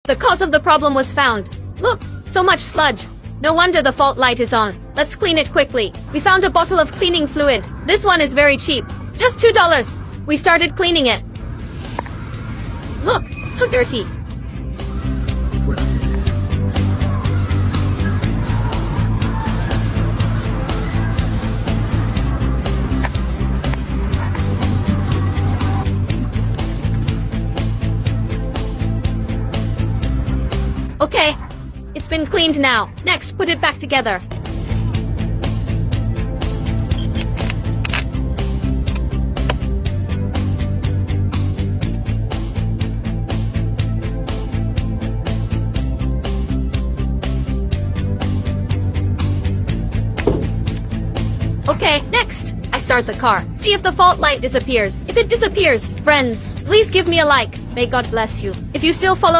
The cause of the problem was found. Look, so much sludge. No wonder the fault light is on. Let's clean it quickly. We found a bottle of cleaning fluid. This one is very cheap. Just $2. We started cleaning it. Look, so dirty. Okay, it's been cleaned now. Next, put it back together. Okay, next, I start the car. See if the fault light disappears. If it disappears, friends, please give me a like. May God bless you. If you still follow